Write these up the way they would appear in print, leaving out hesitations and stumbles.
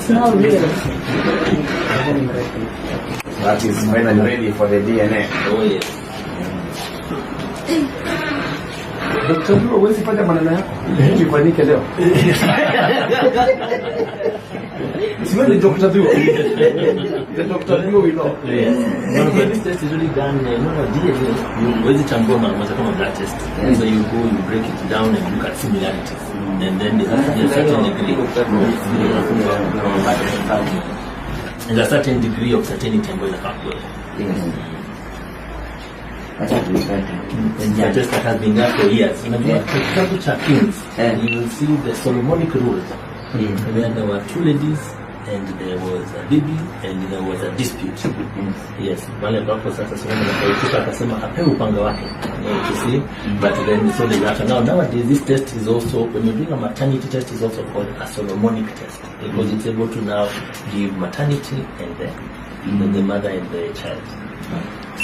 It's not real. That is finally ready for the DNA. Oh yes. Dr. Blue, huwezi fanya maneno yako ifanyike leo. Siwe ni Dr. Blue. The Dr. Blue we know. Yes. No, but this test is really done. DNA. You always chambua kama blood test. So you go, you break it down and look at similarities. And then there's a certain degree of certainty ambayo inafaa. Acha tuipate. The test that has been there for years. Unajua kitabu cha Kings, you will see the Solomonic rules. Where there were two ladies and there was a baby and there was a dispute. Yes. Wale ambapo sasa Solomon akaituka akasema apewe upanga wake. You see? But then so they got now nowadays this test is also, when you're doing a maternity test, is also called a Solomonic test because it's able to now give maternity and the mother and the child.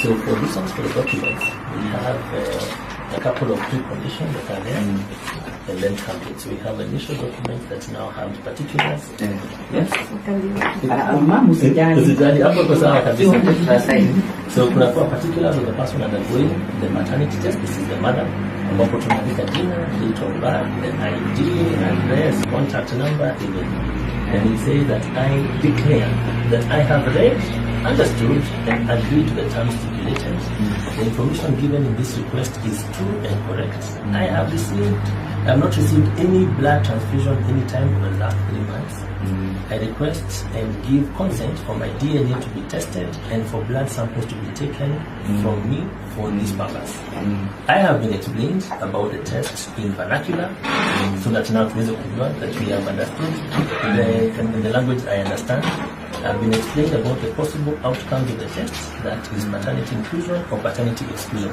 So for this one, for the documents, we have a couple of preconditions that are there, and then templates. We have initial documents that now have particulars. Yes. Usijali hapo kwa sawa kabisa. So kuna kwa particulars of the person undergoing the maternity test. This is the mother. Ambapo tunaandika jina, date of birth, the ID, address, contact number, email. And we say that I declare that I have read, understood, and agreed to the terms stipulated. The information given in this request is true and correct. I have not received any blood transfusion anytime in the last 3 months. I request and give consent for my DNA to be tested and for blood samples to be taken from me for this purpose. I have been explained about the test in vernacular, so that now that we have understood in the language I understand. I've been explained about the possible outcomes of the test, that is maternity inclusion or paternity exclusion.